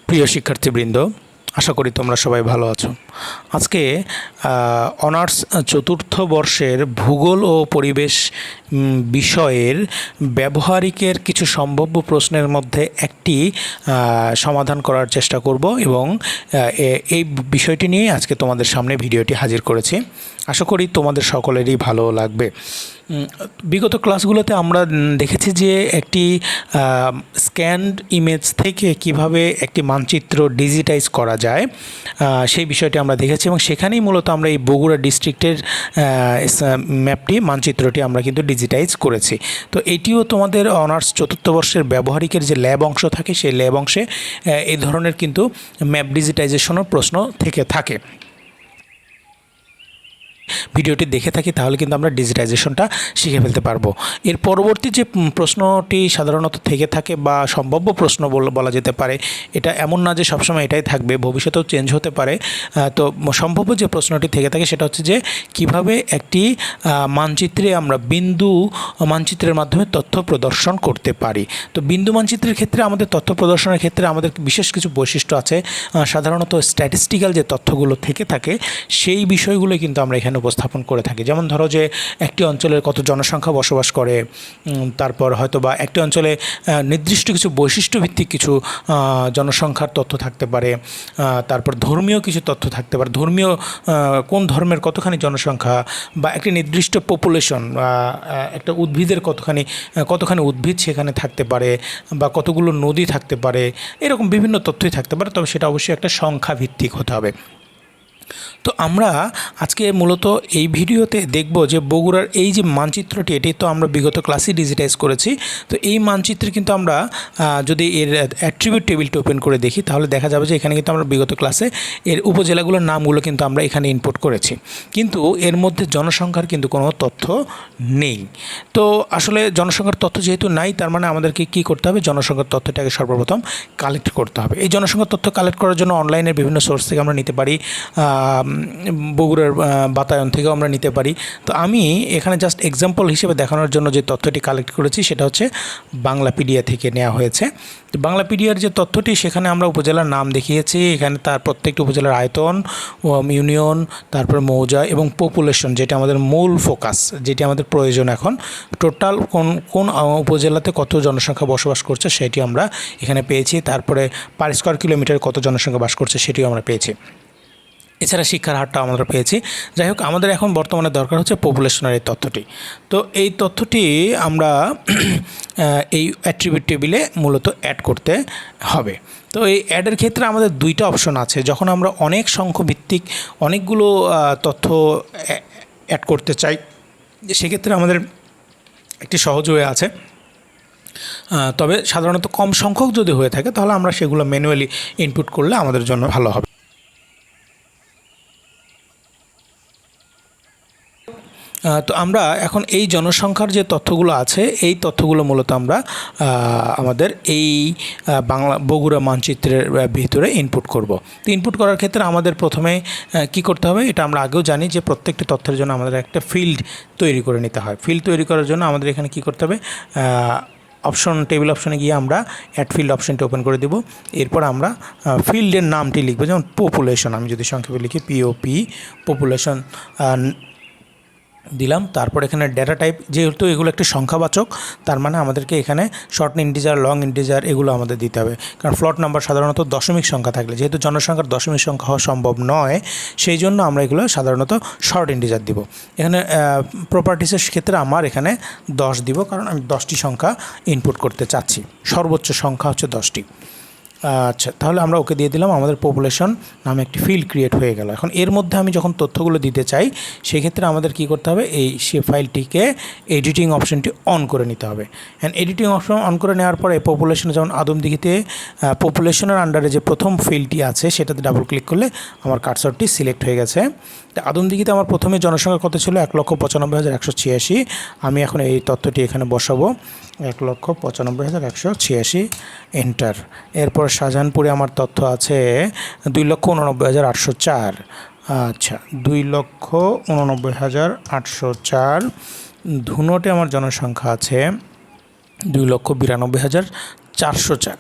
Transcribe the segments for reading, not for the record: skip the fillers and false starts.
প্রিয় শিক্ষার্থীবৃন্দ, আশা করি তোমরা সবাই ভালো আছো। আজকে অনার্স চতুর্থ বর্ষের ভূগোল ও পরিবেশ বিষয়ের ব্যবহারিকের কিছু সম্ভাব্য প্রশ্নের মধ্যে একটি সমাধান করার চেষ্টা করব এবং এই বিষয়টি নিয়ে আজকে তোমাদের সামনে ভিডিওটি হাজির করেছি। আশা করি তোমাদের সকলেরই ভালো লাগবে। বিগত ক্লাসগুলোতে আমরা দেখেছি যে একটি স্ক্যানড ইমেজ থেকে কিভাবে একটি মানচিত্র ডিজিটাইজ করা যায় সেই বিষয়টি আমরা দেখেছি এবং সেখানেই মূলত আমরা এই বগুড়া ডিস্ট্রিক্টের ম্যাপটি মানচিত্রটি আমরা কিন্তু ডিজিটাইজ করেছি। তো এটিও তোমাদের অনার্স চতুর্থ বর্ষের ব্যবহারিকের যে ল্যাব অংশ থাকে সেই ল্যাব অংশে এই ধরনের কিন্তু ম্যাপ ডিজিটাইজেশনের প্রশ্ন থেকে থাকে। ভিডিওটি দেখে থাকি তাহলে কিন্তু আমরা ডিজিটাইজেশনটা শিখে ফেলতে পারবো। এর পরবর্তী যে প্রশ্নটি সাধারণত থেকে থাকে বা সম্ভাব্য প্রশ্ন বলা যেতে পারে, এটা এমন না যে সবসময় এটাই থাকবে, ভবিষ্যতেও চেঞ্জ হতে পারে। তো সম্ভাব্য যে প্রশ্নটি থেকে থাকে সেটা হচ্ছে যে কিভাবে একটি মানচিত্রে আমরা বিন্দু মানচিত্রের মাধ্যমে তথ্য প্রদর্শন করতে পারি। তো বিন্দু মানচিত্রের ক্ষেত্রে আমাদের তথ্য প্রদর্শনের ক্ষেত্রে আমাদের বিশেষ কিছু বৈশিষ্ট্য আছে। সাধারণত স্ট্যাটিস্টিক্যাল যে তথ্যগুলো থেকে থাকে সেই বিষয়গুলো কিন্তু আমরা এখানে উপস্থাপন করে থাকি। যেমন ধরো যে একটি অঞ্চলের কত জনসংখ্যা বসবাস করে, তারপর হয়তো বা একটি অঞ্চলে নির্দিষ্ট কিছু বৈশিষ্ট্যভিত্তিক কিছু জনসংখ্যার তথ্য থাকতে পারে, তারপর ধর্মীয় কিছু তথ্য থাকতে পারে, ধর্মীয় কোন ধর্মের কতখানি জনসংখ্যা, বা একটি নির্দিষ্ট পপুলেশন, একটা উদ্ভিদের কতখানি উদ্ভিদ সেখানে থাকতে পারে, বা কতগুলো নদী থাকতে পারে, এরকম বিভিন্ন তথ্যই থাকতে পারে। তবে সেটা অবশ্যই একটা সংখ্যা ভিত্তিক হতে হবে। তো আমরা আজকে মূলত এই ভিডিওতে দেখব যে বগুড়ার এই যে মানচিত্রটি, এটি তো আমরা বিগত ক্লাসে ডিজিটাইজ করেছি। তো এই মানচিত্রে কিন্তু আমরা যদি এর অ্যাট্রিবিউট টেবিলটি ওপেন করে দেখি তাহলে দেখা যাবে যে এখানে কিন্তু আমরা বিগত ক্লাসে এর উপজেলাগুলোর নামগুলো কিন্তু আমরা এখানে ইনপুট করেছি, কিন্তু এর মধ্যে জনসংখ্যার কিন্তু কোনো তথ্য নেই। তো আসলে জনসংখ্যার তথ্য যেহেতু নাই, তার মানে আমাদেরকে কী করতে হবে, জনসংখ্যার তথ্যটাকে সর্বপ্রথম কালেক্ট করতে হবে। এই জনসংখ্যার তথ্য কালেক্ট করার জন্য অনলাইনের বিভিন্ন সোর্স থেকে আমরা নিতে পারি, বগুড়ার বাতায়ন থেকেও আমরা নিতে পারি। তো আমি এখানে জাস্ট এক্সাম্পল হিসেবে দেখানোর জন্য যে তথ্যটি কালেক্ট করেছি সেটা হচ্ছে বাংলাপিডিয়া থেকে নেওয়া হয়েছে। তো বাংলাপিডিয়ার যে তথ্যটি, সেখানে আমরা উপজেলার নাম দেখিয়েছি, এখানে তার প্রত্যেকটি উপজেলার আয়তন, ইউনিয়ন, তারপর মৌজা এবং পপুলেশন, যেটা আমাদের মূল ফোকাস, যেটি আমাদের প্রয়োজন এখন। টোটাল কোন উপজেলাতে কত জনসংখ্যা বসবাস করছে সেটি আমরা এখানে পেয়েছি। তারপরে পার স্কোয়ার কিলোমিটার কত জনসংখ্যা বাস করছে সেটিও আমরা পেয়েছি। এছাড়া শিক্ষার হারটা আমরা পেয়েছি। যাই হোক, আমাদের এখন বর্তমানে দরকার হচ্ছে পপুলেশনের এই তথ্যটি। তো এই তথ্যটি আমরা এই অ্যাট্রিবিউট টেবিলে মূলত অ্যাড করতে হবে। তো এই অ্যাডের ক্ষেত্রে আমাদের দুইটা অপশন আছে। যখন আমরা অনেক সংখ্যভিত্তিক অনেকগুলো তথ্য অ্যাড করতে চাই, সেক্ষেত্রে আমাদের একটি সহজ ওয়ে আছে। তবে সাধারণত কম সংখ্যক যদি হয়ে থাকে তাহলে আমরা সেগুলো ম্যানুয়ালি ইনপুট করলে আমাদের জন্য ভালো হবে। তো আমরা এখন এই জনসংখ্যার যে তথ্যগুলো আছে এই তথ্যগুলো মূলত আমরা আমাদের এই বগুড়া মানচিত্রের ভিতরে ইনপুট করব। তো ইনপুট করার ক্ষেত্রে আমাদের প্রথমে কি করতে হবে, এটা আমরা আগেও জানি যে প্রত্যেকটি তথ্যের জন্য আমাদের একটা ফিল্ড তৈরি করে নিতে হয়। ফিল্ড তৈরি করার জন্য আমাদের এখানে কি করতে হবে, টেবিল অপশনে গিয়ে আমরা অ্যাড ফিল্ড অপশনটি ওপেন করে দেব। এরপর আমরা ফিল্ডের নামটি লিখব, যেমন পপুলেশন, আমি যদি সংক্ষেপে লিখি পিওপি, পপুলেশন দিলাম। তারপর এখানে ডেটা টাইপ, যেহেতু এগুলো একটি সংখ্যাবাচক, তার মানে আমাদেরকে এখানে শর্ট ইন্টিজার, লং ইন্টিজার এগুলো আমাদের দিতে হবে। কারণ ফ্লট নাম্বার সাধারণত দশমিক সংখ্যা থাকলে, যেহেতু জনসংখ্যার দশমিক সংখ্যা হওয়া সম্ভব নয়, সেই জন্য আমরা এগুলো সাধারণত শর্ট ইন্টিজার দিব। এখানে প্রপার্টিসের ক্ষেত্রে আমার এখানে 10 দিব, কারণ আমি 10টি সংখ্যা ইনপুট করতে চাচ্ছি। সর্বোচ্চ সংখ্যা হচ্ছে 10টি। আচ্ছা, তাহলে আমরা ওকে দিয়ে দিলাম। আমাদের পপুলেশন নামে একটি ফিল্ড ক্রিয়েট হয়ে গেল। এখন এর মধ্যে আমি যখন তথ্যগুলো দিতে চাই সেক্ষেত্রে আমাদের কি করতে হবে, সে ফাইলটিকে এডিটিং অপশনটি অন করে নিতে হবে। অ্যান্ড এডিটিং অপশন অন করে নেওয়ার পরে পপুলেশনে, যেমন আদমদিঘিতে পপুলেশনের আন্ডারে যে প্রথম ফিল্ডটি আছে সেটাতে ডাবল ক্লিক করলে আমার কার্সরটি সিলেক্ট হয়ে গেছে। আদমদিঘিতে আমার প্রথমে জনসংখ্যা কত ছিল, 1,95,186। আমি এখন এই তথ্যটি এখানে বসাবো, 1,95,186, এন্টার। এরপর শাহজাহানপুরে আমার তথ্য আছে 2,89,804। আচ্ছা, 2,89,804। ধুনটে আমার জনসংখ্যা আছে 2,92,400। 404।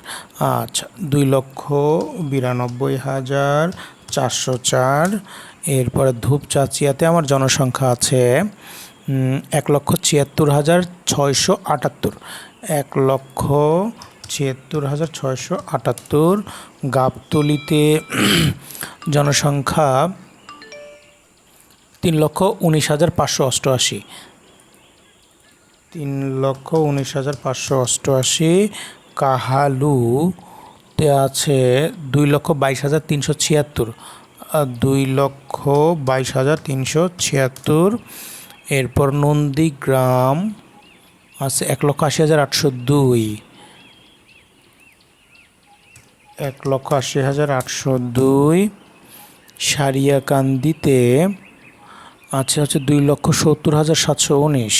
আচ্ছা, 2,92,404। এরপরে ধূপচাচিয়াতে আমার জনসংখ্যা আছে 1,76,678। 1,76,678। গাবতলীতে জনসংখ্যা 3,19,588। 3,19,588। কাহালুতে আছে 2,22,376। 2,22,376। এরপর নন্দীগ্রাম আছে 1,80,802। 1,80,802। সারিয়াকান্দিতে আছে 2,70,719।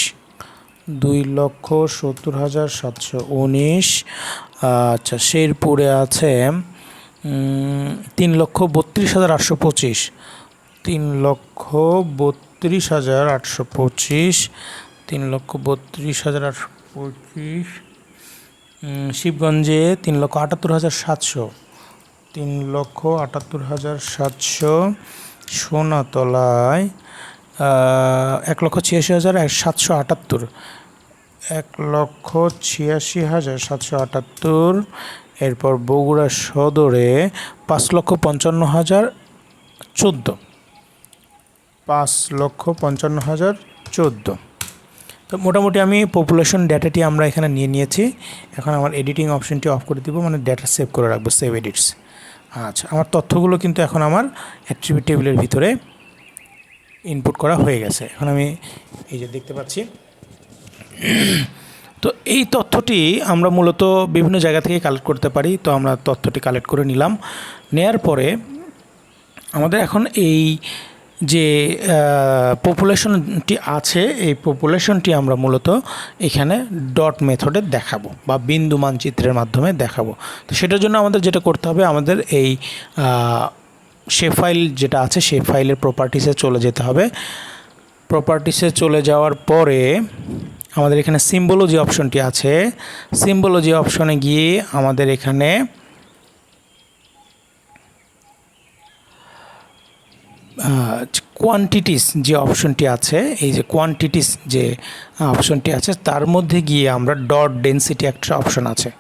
2,70,719। আচ্ছা, শেরপুরে আছে 3,32,825। 3,32,825। 3,32,825। শিবগঞ্জে 3,78,700। 3,78,700। সোনাতলায় 1,86,778। 1,86,778। এরপর বগুড়া সদরে 5,55,014। 5,55,014। তো মোটামুটি আমি পপুলেশন ডেটাটি আমরা এখানে নিয়েছি। এখন আমার এডিটিং অপশনটি অফ করে দিব, মানে ডেটা সেভ করে রাখবো, সেভ এডিটস। আচ্ছা, আমার তথ্যগুলো কিন্তু এখন আমার অ্যাট্রিবিউট টেবিলের ভিতরে ইনপুট করা হয়ে গেছে। এখন আমি এই যে দেখতে পাচ্ছি। তো এই তথ্যটি আমরা মূলত বিভিন্ন জায়গা থেকে কালেক্ট করতে পারি। তো আমরা তথ্যটি কালেক্ট করে নিলাম। নেয়ার পরে আমাদের এখন এই যে পপুলেশনটি আছে, এই পপুলেশনটি আমরা মূলত এখানে ডট মেথডে দেখাবো বা বিন্দু মানচিত্রের মাধ্যমে দেখাবো। তো সেটার জন্য আমাদের যেটা করতে হবে, আমাদের এই শেপ ফাইল যেটা আছে, শেপ ফাইলের প্রপার্টিসে চলে যেতে হবে। প্রপার্টিসে চলে যাওয়ার পরে আমাদের এখানে সিম্বলজি অপশনটি আছে। সিম্বলজি অপশনে গিয়ে আমাদের এখানে কোয়ান্টিটিস যে অপশনটি আছে, এই যে কোয়ান্টিটিস যে অপশনটি আছে, তার মধ্যে গিয়ে আমরা ডট ডেনসিটি একটা অপশন আছে।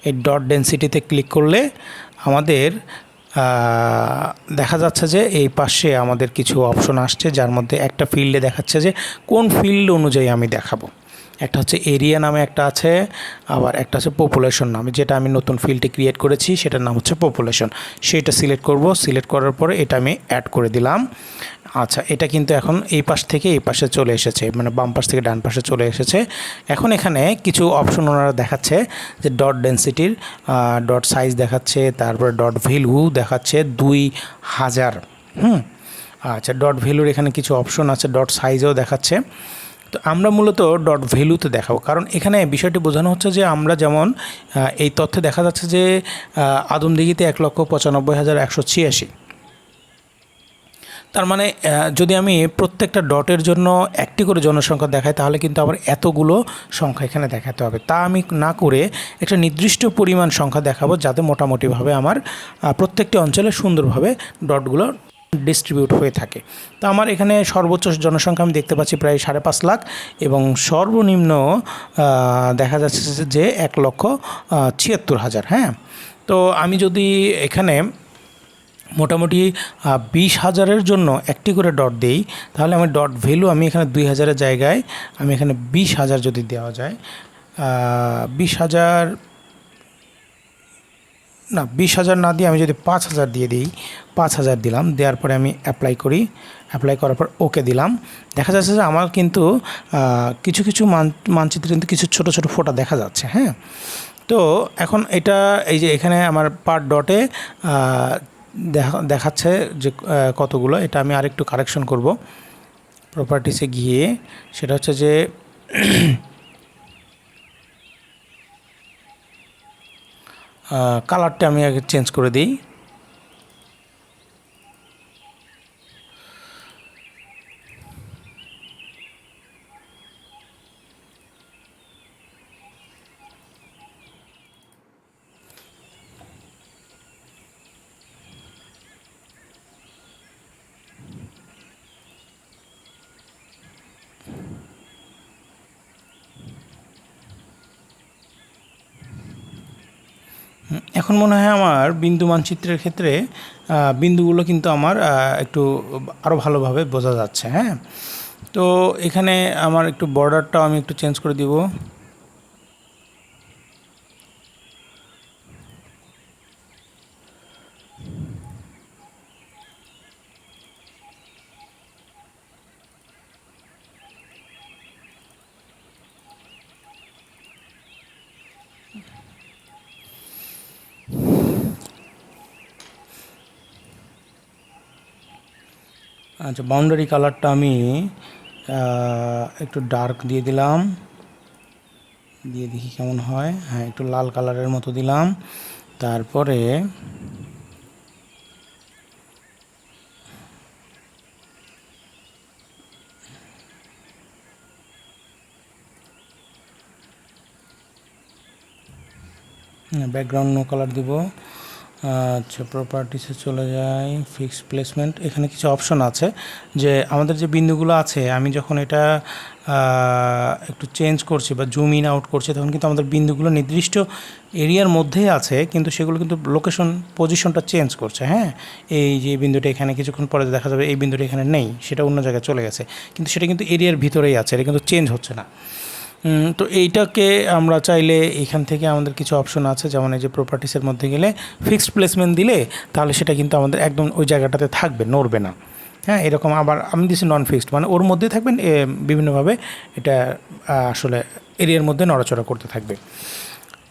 এই ডট ডেনসিটিতে ক্লিক করলে আমাদের দেখা যাচ্ছে যে এই পাশে আমাদের কিছু অপশন আসছে, যার মধ্যে একটা ফিল্ডে দেখাচ্ছে যে কোন ফিল্ড অনুযায়ী আমি দেখাবো। একটা হচ্ছে এরিয়া নামে একটা আছে, আবার একটা আছে পপুলেশন নামে। যেটা আমি নতুন ফিল্ডটি ক্রিয়েট করেছি সেটার নাম হচ্ছে পপুলেশন। সেটা সিলেক্ট করব। সিলেক্ট করার পরে এটা আমি অ্যাড করে দিলাম। আচ্ছা, এটা কিন্তু এখন এই পাশ থেকে এই পাশে চলে এসেছে, মানে বাম পাশ থেকে ডান পাশে চলে এসেছে। এখন এখানে কিছু অপশন ওনারা দেখাচ্ছে যে ডট ডেনসিটির ডট সাইজ দেখাচ্ছে, তারপরে ডট ভ্যালু দেখাচ্ছে 2000। আচ্ছা, ডট ভ্যালুর এখানে কিছু অপশন আছে, ডট সাইজও দেখাচ্ছে। তো আমরা মূলত ডট ভ্যালুতে দেখাবো, কারণ এখানে বিষয়টি বোঝানো হচ্ছে যে আমরা যেমন এই তথ্যে দেখা যাচ্ছে যে আদমদিঘিতে 1,95,186। তার মানে যদি আমি প্রত্যেকটা ডটের জন্য একটি করে জনসংখ্যা দেখাই, তাহলে কিন্তু আবার এতগুলো সংখ্যা এখানে দেখাতে হবে। তা আমি না করে একটা নির্দিষ্ট পরিমাণ সংখ্যা দেখাবো, যাতে মোটামুটিভাবে আমার প্রত্যেকটি অঞ্চলে সুন্দরভাবে ডটগুলো ডিস্ট্রিবিউট হয়ে থাকে। তো আমার এখানে সর্বোচ্চ জনসংখ্যা আমি দেখতে পাচ্ছি প্রায় 5.5 লাখ, এবং সর্বনিম্ন দেখা যাচ্ছে যে 1,76,000। হ্যাঁ, তো আমি যদি এখানে মোটামুটি 20,000-এর জন্য একটি করে ডট দেই, তাহলে আমি ডট ভ্যালু আমি এখানে 2,000-এর জায়গায় আমি এখানে 20,000 যদি দেওয়া যায়, 20,000 না, 20,000 না দিয়ে আমি যদি 5,000 দিয়ে দিই, 5,000 দিলাম, দেওয়ার পরে আমি অ্যাপ্লাই করি। অ্যাপ্লাই করার পর ওকে দিলাম। দেখা যাচ্ছে যে আমার কিন্তু কিছু কিছু মানচিত্রে কিন্তু কিছু ছোট ছোট ফোঁটা দেখা যাচ্ছে। হ্যাঁ, তো এখন এটা এই যে এখানে আমার পার ডটে দেখাচ্ছে যে কতগুলো। এটা আমি আরেকটু কারেকশন করব প্রপার্টিসে গিয়ে। সেটা হচ্ছে যে কালারটা আমি আগে চেঞ্জ করে দিই। এখন মনে হয় আমার বিন্দু মানচিত্রের ক্ষেত্রে বিন্দুগুলো কিন্তু আমার একটু আরও ভালোভাবে বোঝা যাচ্ছে। হ্যাঁ, তো এখানে আমার একটু বর্ডারটাও আমি একটু চেঞ্জ করে দিব। আচ্ছা, বাউন্ডারি কালারটা আমি একটু ডার্ক দিয়ে দিলাম, দিয়ে দেখি কেমন হয়। হ্যাঁ, একটু লাল কালারের মতো দিলাম। তারপরে ব্যাকগ্রাউন্ড নো কালার দিব। আচ্ছা, প্রপার্টিসে চলে যাই, ফিক্স প্লেসমেন্ট। এখানে কিছু অপশন আছে যে আমাদের যে বিন্দুগুলো আছে, আমি যখন এটা একটু চেঞ্জ করছি বা জুম ইন আউট করছি, তখন কিন্তু আমাদের বিন্দুগুলো নির্দিষ্ট এরিয়ার মধ্যেই আছে, কিন্তু সেগুলো কিন্তু লোকেশন পজিশনটা চেঞ্জ করছে। হ্যাঁ, এই যে বিন্দুটা এখানে কিছুক্ষণ পরে দেখা যাবে এই বিন্দুটা এখানে নেই, সেটা অন্য জায়গায় চলে গেছে, কিন্তু সেটা কিন্তু এরিয়ার ভিতরেই আছে, এটা কিন্তু চেঞ্জ হচ্ছে না। তো এইটাকে আমরা চাইলে এখান থেকে আমাদের কিছু অপশন আছে, যেমন এই যে প্রপার্টিসের মধ্যে গেলে ফিক্সড প্লেসমেন্ট দিলে তাহলে সেটা কিন্তু আমাদের একদম ওই জায়গাটাতে থাকবে, নড়বে না। হ্যাঁ, এরকম আবার আমি দিচ্ছি নন ফিক্সড, মানে ওর মধ্যেই থাকবেন, বিভিন্নভাবে এটা আসলে এরিয়ার মধ্যে নড়াচড়া করতে থাকবে।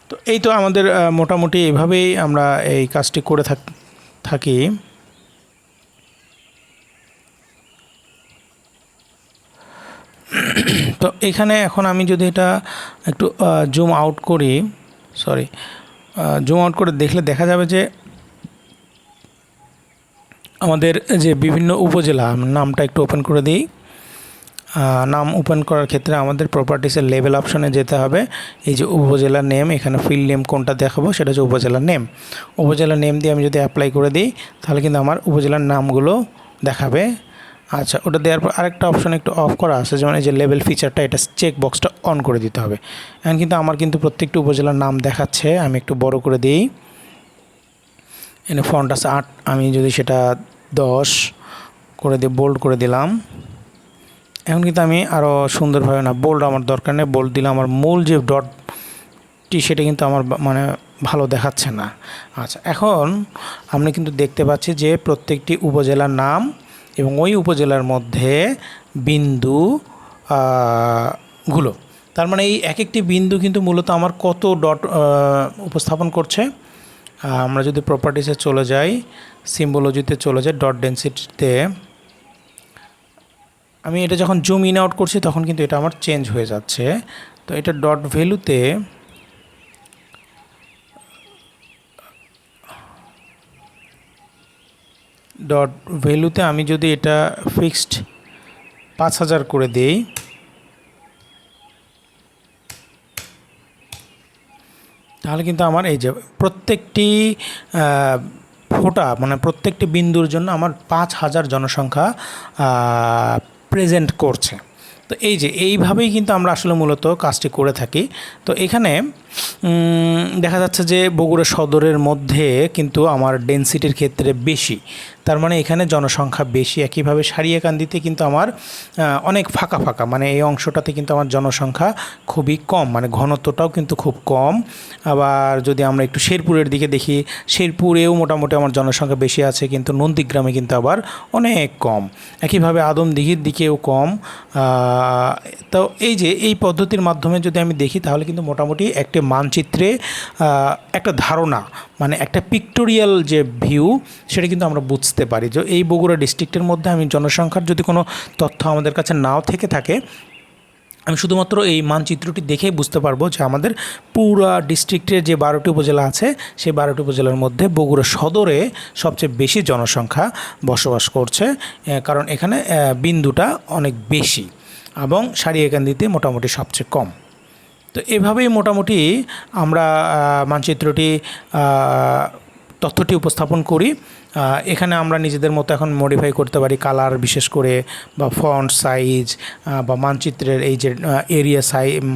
তো এই তো আমাদের মোটামুটি এভাবেই আমরা এই কাজটি করে থাকি। তো এখানে এখন আমি যদি এটা একটু জুম আউট করি, জুম আউট করে দেখলে দেখা যাবে যে আমাদের যে বিভিন্ন উপজেলা, নামটা একটু ওপেন করে দিই। নাম ওপেন করার ক্ষেত্রে আমাদের প্রপার্টিসের লেভেল অপশনে যেতে হবে। এই যে উপজেলার নেম, এখানে ফিল্ড নেম কোনটা দেখাবো সেটা হচ্ছে উপজেলার নেম। উপজেলার নেম দিয়ে আমি যদি অ্যাপ্লাই করে দিই, তাহলে কিন্তু আমার উপজেলার নামগুলো দেখাবে। আচ্ছা, ওটা দেওয়ার পর আরেকটা অপশন একটু অফ করা আছে, যেমন এই যে লেভেল ফিচারটা, এটা চেক বক্সটা অন করে দিতে হবে। এখন কিন্তু আমার কিন্তু প্রত্যেকটি উপজেলার নাম দেখাচ্ছে। আমি একটু বড় করে দিই, এখানে ফন্ট আছে 8, আমি যদি সেটা 10 করে দিই, বোল্ড করে দিলাম। এখন কিন্তু আমি আরও সুন্দরভাবে, না বোল্ড আমার দরকার নেই, বোল্ড দিলে আমার মূল যে ডটটি সেটা কিন্তু আমার মানে ভালো দেখাচ্ছে না। আচ্ছা, এখন আমরা কিন্তু দেখতে পাচ্ছি যে প্রত্যেকটি উপজেলার নাম এবং ওই উপজেলার মধ্যে বিন্দু গুলো, তার মানে এই এক একটি বিন্দু কিন্তু মূলত আমার কত ডট উপস্থাপন করছে। আমরা যদি প্রপার্টিসে চলে যাই, সিম্বোলজিতে চলে যাই, ডট ডেন্সিটিতে আমি এটা যখন জুম ইন আউট করছি তখন কিন্তু এটা আমার চেঞ্জ হয়ে যাচ্ছে। তো এটা ডট ভ্যালুতে আমি যদি এটা ফিক্সড 5000 করে দিই, তাহলে কিন্তু আমার এই যে প্রত্যেকটি ফোঁটা, মানে প্রত্যেকটি বিন্দুর জন্য আমার 5000 জনসংখ্যা প্রেজেন্ট করছে। তো এই যে এইভাবেই কিন্তু আমরা আসলে মূলত কাজটি করে থাকি। তো এখানে দেখা যাচ্ছে যে বগুড়া সদরের মধ্যে কিন্তু আমার ডেনসিটির ক্ষেত্রে বেশি, তার মানে এখানে জনসংখ্যা বেশি। একইভাবে সারিয়াকান্দিতে কিন্তু আমার অনেক ফাঁকা ফাঁকা, মানে এই অংশটাতে কিন্তু আমার জনসংখ্যা খুবই কম, মানে ঘনত্বটাও কিন্তু খুব কম। আবার যদি আমরা একটু শেরপুরের দিকে দেখি, শেরপুরেও মোটামুটি আমার জনসংখ্যা বেশি আছে, কিন্তু নন্দীগ্রামে কিন্তু আবার অনেক কম। একইভাবে আদমদিঘির দিকেও কম। তো এই যে এই পদ্ধতির মাধ্যমে যদি আমি দেখি, তাহলে কিন্তু মোটামুটি একটি মানচিত্রে একটা ধারণা, মানে একটা পিক্টোরিয়াল যে ভিউ, সেটা কিন্তু আমরা বুঝতে পারি যে এই বগুড়া ডিস্ট্রিক্টের মধ্যে আমি জনসংখ্যার যদি কোনো তথ্য আমাদের কাছে নাও থেকে থাকে, আমি শুধুমাত্র এই মানচিত্রটি দেখেই বুঝতে পারবো যে আমাদের পুরা ডিস্ট্রিক্টের যে 12টি উপজেলা আছে, সেই 12টি উপজেলার মধ্যে বগুড়া সদরে সবচেয়ে বেশি জনসংখ্যা বসবাস করছে, কারণ এখানে বিন্দুটা অনেক বেশি এবং সারিয়াকান্দিতে মোটামুটি সবচেয়ে কম। তো এভাবেই মোটামুটি আমরা মানচিত্রটি তথ্যটি উপস্থাপন করি। এখানে আমরা নিজেদের মতো এখন মডিফাই করতে পারি, কালার বিশেষ করে বা ফন্ট সাইজ বা মানচিত্রের এই যে এরিয়া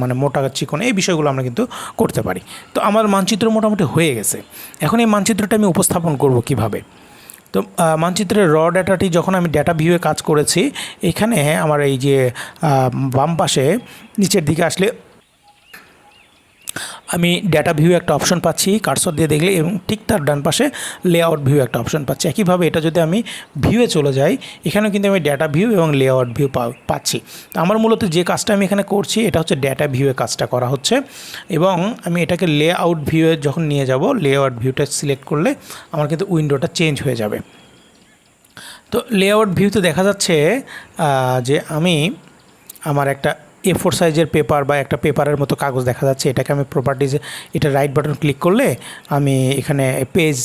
মানে মোটা চিকন এই বিষয়গুলো আমরা কিন্তু করতে পারি। তো আমার মানচিত্র মোটামুটি হয়ে গেছে। এখন এই মানচিত্রটা আমি উপস্থাপন করব কিভাবে? তো মানচিত্রের র ডাটাটি যখন আমি ডাটা ভিউয়ে কাজ করেছি, এখানে আমার এই যে বাম পাশে নিচের দিকে আসলে আমি ডাটা ভিউ একটা অপশন পাচ্ছি কার্সর দিয়ে দেখলে, এবং ঠিক তার ডান পাশে লেআউট ভিউ একটা অপশন পাচ্ছি। একইভাবে এটা যদি আমি ভিউয়ে চলে যাই, এখানেও কিন্তু আমি ডাটা ভিউ এবং লেআউট ভিউ পাচ্ছি। তো আমার মূলত যে কাজটা আমি এখানে করছি এটা হচ্ছে ডাটা ভিউয়ে কাজটা করা হচ্ছে, এবং আমি এটাকে লেআউট ভিউয়ে যখন নিয়ে যাব, লেআউট ভিউটা সিলেক্ট করলে আমার কিন্তু উইন্ডোটা চেঞ্জ হয়ে যাবে। তো লেআউট ভিউতে দেখা যাচ্ছে যে আমি আমার একটা A4 সাইজের পেপার বা একটা পেপারের মতো কাগজ দেখা যাচ্ছে। এটাকে আমি প্রপার্টিজে এটা রাইট বাটন ক্লিক করলে আমি এখানে page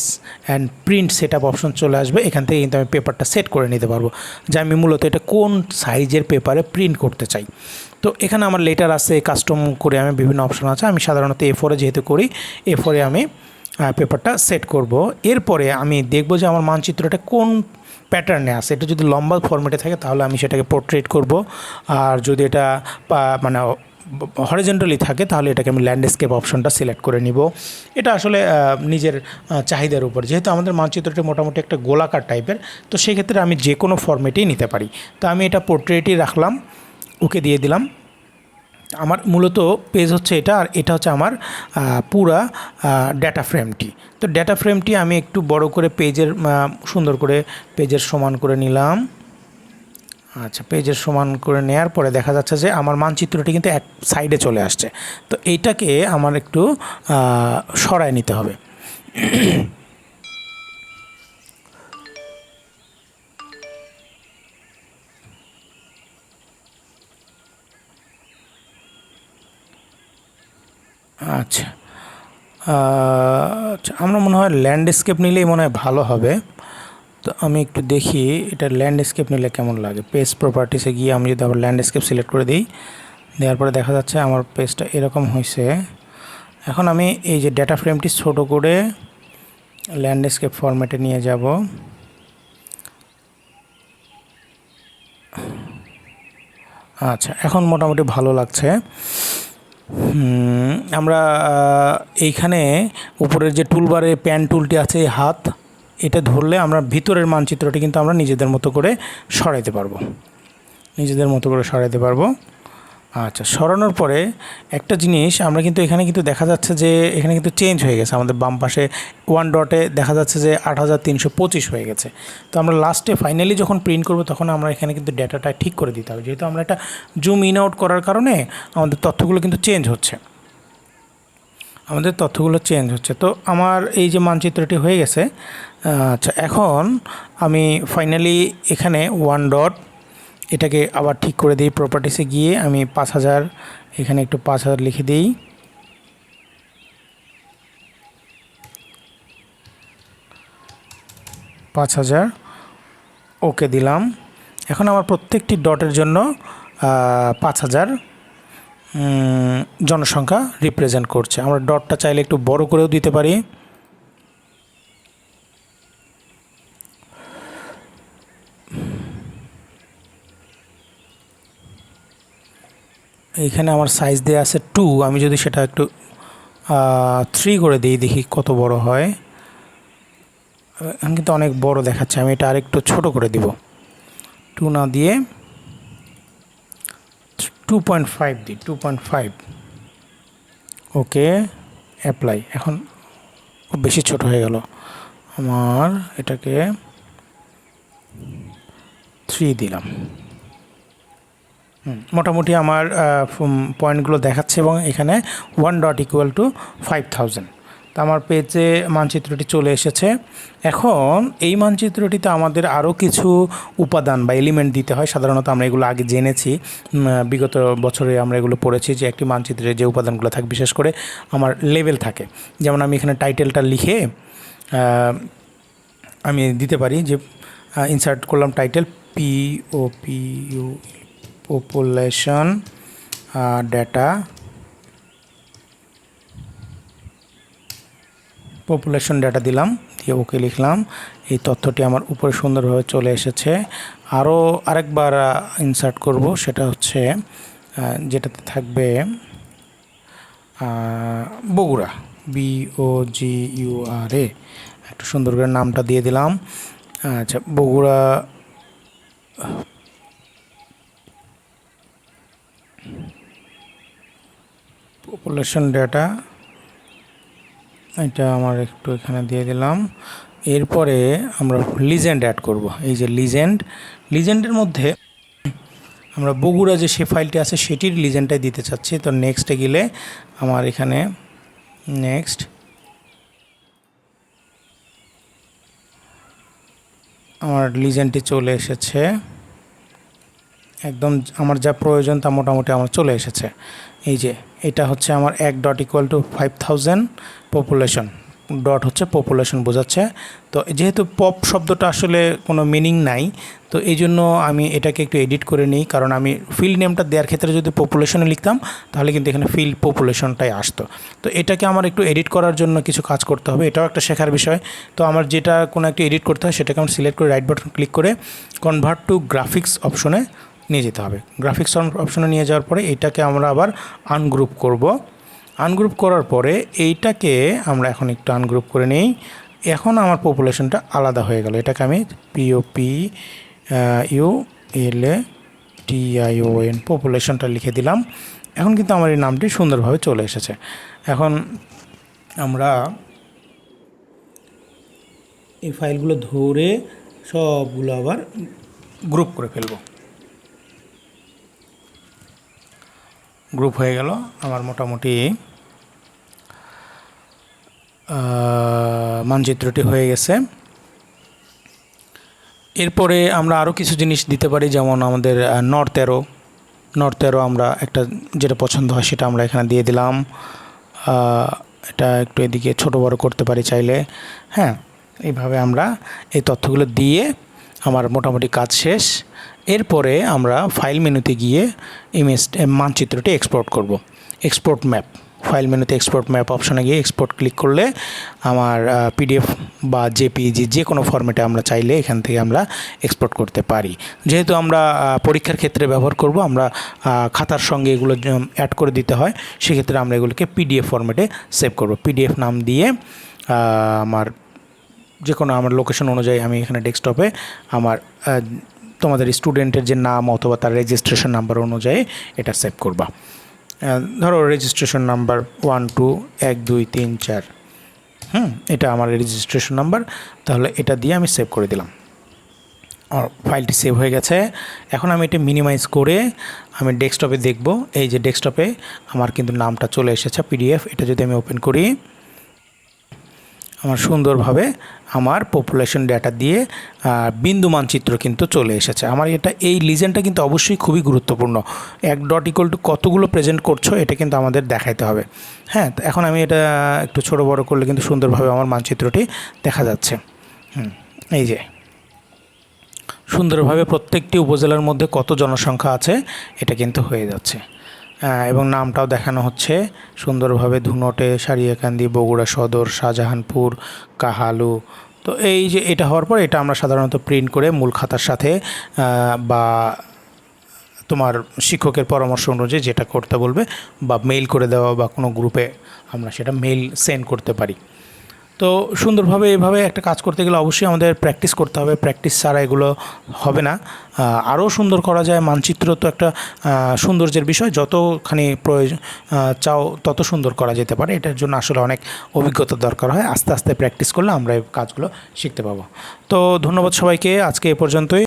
and print set up option চলে আসবে। এখান থেকে কিন্তু আমি পেপারটা সেট করে নিতে পারবো যে আমি মূলত এটা কোন সাইজের পেপারে প্রিন্ট করতে চাই। তো এখানে আমার লেটার আছে, কাস্টম করে আমি বিভিন্ন অপশন আছে। আমি সাধারণত A4 যেহেতু করি, A4 আমি পেপারটা সেট করব। এরপরে আমি দেখব যে আমার মানচিত্রটা কোন প্যাটার্নে আছে। এটা যদি লম্বা ফরম্যাটে থাকে তাহলে আমি সেটাকে পোর্ট্রেট করব, আর যদি এটা মানে হরিজন্টালি থাকে তাহলে এটাকে আমি ল্যান্ডস্কেপ অপশনটা সিলেক্ট করে নিব। এটা আসলে নিজের চাহিদার উপর, যেহেতু আমাদের মানচিত্রটা মোটামুটি একটা গোলাকার টাইপের, তো সেক্ষেত্রে আমি যে কোনো ফরম্যাটেই নিতে পারি। তো আমি এটা পোর্ট্রেটই রাখলাম, ওকে দিয়ে দিলাম। আমার মূলত পেজ হচ্ছে এটা, আর এটা হচ্ছে আমার পুরা ডেটা ফ্রেমটি। তো ডেটা ফ্রেমটি আমি একটু বড় করে পেজের সুন্দর করে পেজের সমান করে নিলাম। আচ্ছা, পেজের সমান করে নেওয়ার পরে দেখা যাচ্ছে যে আমার মানচিত্রটি কিন্তু এক সাইডে চলে আসছে। তো এইটাকে আমার একটু সরায় নিতে হবে। আচ্ছা, আচ্ছা, আমরা মনে হয় ল্যান্ডস্কেপ নিলেই মনে হয় ভালো হবে। তো আমি একটু দেখি এটা ল্যান্ডস্কেপ নিলে কেমন লাগে। পেজ প্রপার্টিসে গিয়ে আমি যদি আবার ল্যান্ডস্কেপ সিলেক্ট করে দিই, দেওয়ার পরে দেখা যাচ্ছে আমার পেজটা এরকম হয়েছে। এখন আমি এই যে ডেটা ফ্রেমটি ছোট করে ল্যান্ডস্কেপ ফরম্যাটে নিয়ে যাব। আচ্ছা, এখন মোটামুটি ভালো লাগছে। আমরা এইখানে উপরের যে টুলবারে প্যান টুলটি আছে, হাত, এটা ধরলে আমরা ভিতরের মানচিত্রটি কিন্তু আমরা নিজেদের মতো করে সরাইতে পারবো। আচ্ছা, সরানোর পরে একটা জিনিস আমরা কিন্তু এখানে কিন্তু দেখা যাচ্ছে যে এখানে কিন্তু চেঞ্জ হয়ে গেছে। আমাদের বাম পাশে ওয়ান ডটে দেখা যাচ্ছে যে 8325 হয়ে গেছে। তো আমরা লাস্টে ফাইনালি যখন প্রিন্ট করব তখন আমরা এখানে কিন্তু ডেটাটা ঠিক করে দিতে হবে, যেহেতু আমরা এটা জুম ইন আউট করার কারণে আমাদের তথ্যগুলো কিন্তু চেঞ্জ হচ্ছে। তো আমার এই যে মানচিত্রটি হয়ে গেছে। আচ্ছা, এখন আমি ফাইনালি এখানে ওয়ান ডট এটাকে আবার ঠিক করে দিই। প্রপার্টিসে গিয়ে আমি 5000 এখানে একটু 5000 লিখে দিই। ওকে দিলাম। এখন আমার প্রত্যেকটি ডটের জন্য 5000 জনসংখ্যা রিপ্রেজেন্ট করছে। আমরা ডটটা চাইলে একটু বড় করেও দিতে পারি। এইখানে আমার সাইজ দেওয়া আছে 2, আমি যদি সেটা একটু 3 করে দিই, দেখি কত বড় হয়। এখন কিন্তু অনেক বড় দেখাচ্ছে, আমি এটা আরেকটু ছোট করে দিব। 2 না দিয়ে 2.5 দিই, 2.5। ওকে, অ্যাপ্লাই। এখন খুব বেশি ছোট হয়ে গেল, আমার এটাকে 3 দিলাম। মোটামুটি আমার পয়েন্টগুলো দেখাচ্ছে, এবং এখানে 1 ডট ইকুয়াল টু 5000। তো আমার পেজে মানচিত্রটি চলে এসেছে। এখন এই মানচিত্রটিতে আমাদের আরও কিছু উপাদান বা এলিমেন্ট দিতে হয়। সাধারণত আমরা এগুলো আগে জেনেছি, বিগত বছরে আমরা এগুলো পড়েছি যে একটি মানচিত্রে যে উপাদানগুলো থাকে, বিশেষ করে আমার লেভেল থাকে। যেমন আমি এখানে টাইটেলটা লিখে আমি দিতে পারি যে ইনসার্ট করলাম title POPU, population population data দিলাম, দিয়ে ওকে লিখলাম। এই তথ্যটি আমার উপরে সুন্দরভাবে চলে এসেছে। আরও আরেকবার ইনসার্ট করব, সেটা হচ্ছে যেটাতে থাকবে বগুড়া, BOGURA, একটু সুন্দর করে নামটা দিয়ে দিলাম। আচ্ছা, বগুড়া পপুলেশন ডেটা, এটা আমার একটু এখানে দিয়ে দিলাম। এরপরে আমরা লিজেন্ড অ্যাড করব। এই যে লিজেন্ডের মধ্যে আমরা বগুড়া যে সে ফাইলটি আছে সেটির লিজেন্ডটাই দিতে চাচ্ছি। তো নেক্সটে গেলে আমার এখানে নেক্সট, আমার লিজেন্ডটি চলে এসেছে। একদম আমার যা প্রয়োজন তা মোটামুটি আমার চলে এসেছে। এই যে এটা হচ্ছে আমার 1.=5000 পপুলেশন, ডট হচ্ছে পপুলেশন বোঝাচ্ছে। তো যেহেতু পপ শব্দটা আসলে কোনো মিনিং নাই, তো এই জন্য আমি এটাকে একটু এডিট করে নিই, কারণ আমি ফিল্ড নেমটা দেওয়ার ক্ষেত্রে যদি পপুলেশনে লিখতাম তাহলে কিন্তু এখানে ফিল্ড পপুলেশনটাই আসতো। তো এটাকে আমার একটু এডিট করার জন্য কিছু কাজ করতে হবে, এটাও একটা শেখার বিষয়। তো আমার যেটা কোনো একটা এডিট করতে হয় সেটাকে আমি সিলেক্ট করে রাইট বাটন ক্লিক করে কনভার্ট টু গ্রাফিক্স অপশনে নিয়ে যেতে হবে। গ্রাফিক্স অপশনে নিয়ে যাওয়ার পরে এটাকে আমরা আবার আনগ্রুপ করব। আনগ্রুপ করার পরে এইটাকে আমরা এখন একটু আনগ্রুপ করে নিই। এখন আমার পপুলেশনটা আলাদা হয়ে গেল। এটাকে আমি POPULATION পপুলেশনটা লিখে দিলাম। এখন কিন্তু আমার এই নামটি সুন্দরভাবে চলে এসেছে। এখন আমরা এই ফাইলগুলো ধরে সবগুলো আবার গ্রুপ করে ফেলব। গ্রুপ হয়ে গেল আমার মোটামুটি মানচিত্রটি হয়ে গেছে। এরপরে আমরা আরও কিছু জিনিস দিতে পারি, যেমন আমাদের নর্থ অ্যারো আমরা একটা যেটা পছন্দ হয় সেটা আমরা এখানে দিয়ে দিলাম। এটা একটু এদিকে ছোট বড় করতে পারি চাইলে। হ্যাঁ, এইভাবে আমরা এই তথ্যগুলো দিয়ে আমার মোটামুটি কাজ শেষ। এরপরে আমরা ফাইল মেনুতে গিয়ে মানচিত্রটি এক্সপোর্ট করব। এক্সপোর্ট ম্যাপ, ফাইল মেনুতে এক্সপোর্ট ম্যাপ অপশনে গিয়ে এক্সপোর্ট ক্লিক করলে আমার PDF বা JPG যে কোনো ফরম্যাটে আমরা চাইলে এখান থেকে আমরা এক্সপোর্ট করতে পারি। যেহেতু আমরা পরীক্ষার ক্ষেত্রে ব্যবহার করব, আমরা খাতার সঙ্গে এগুলো অ্যাড করে দিতে হয়, সেক্ষেত্রে আমরা এগুলোকে PDF ফরম্যাটে সেভ করব। PDF নাম দিয়ে আমার যে কোনো আমার লোকেশন অনুযায়ী আমি এখানে ডেস্কটপে আমার তোমাদের স্টুডেন্টের যে নাম অথবা তার রেজিস্ট্রেশন নাম্বার অনুযায়ী এটা সেভ করবা। ধরো রেজিস্ট্রেশন নাম্বার 121234, এটা আমার রেজিস্ট্রেশন নাম্বার। তাহলে এটা দিয়ে আমি সেভ করে দিলাম। আর ফাইলটি সেভ হয়ে গেছে। এখন আমি এটা মিনিমাইজ করে আমি ডেস্কটপে দেখব। এই যে ডেস্কটপে আমার কিন্তু নামটা চলে এসেছে PDF। এটা যদি আমি ওপেন করি, আমার সুন্দরভাবে আমার পপুলেশন ডেটা দিয়ে বিন্দু মানচিত্র কিন্তু চলে এসেছে। আমার এই লিজেন্ডটা কিন্তু অবশ্যই খুবই গুরুত্বপূর্ণ। 1.= কতগুলো প্রেজেন্ট করছো এটা কিন্তু আমাদের দেখাইতে হবে। হ্যাঁ, এখন আমি এটা একটু ছোট বড় করলে কিন্তু সুন্দরভাবে আমার মানচিত্রটি দেখা যাচ্ছে। এই যে সুন্দরভাবে প্রত্যেকটি উপজেলার মধ্যে কত জনসংখ্যা আছে এটা কিন্তু হয়ে যাচ্ছে। এবং নামটাও দেখানো হচ্ছে সুন্দরভাবে, ধুনটে, সারিয়াকান্দি, বগুড়া সদর, শাহজাহানপুর, কাহালু। তো এই যে এটা হওয়ার পর এটা আমরা সাধারণত প্রিন্ট করে মূল খাতার সাথে বা তোমার শিক্ষকের পরামর্শ অনুযায়ী যেটা করতে বলবে বা মেইল করে দেওয়া বা কোনো গ্রুপে আমরা সেটা মেইল সেন্ড করতে পারি। তো সুন্দরভাবে এভাবে একটা কাজ করতে গেলে অবশ্যই আমাদের প্র্যাকটিস করতে হবে। প্র্যাকটিস ছাড়া এগুলো হবে না। আরও সুন্দর করা যায়। মানচিত্র তো একটা সৌন্দর্যের বিষয়, যতখানি প্রয়োজন চাও তত সুন্দর করা যেতে পারে। এটার জন্য আসলে অনেক অভিজ্ঞতা দরকার হয়। আস্তে আস্তে প্র্যাকটিস করলে আমরা এই কাজগুলো শিখতে পাবো। তো ধন্যবাদ সবাইকে, আজকে এ পর্যন্তই।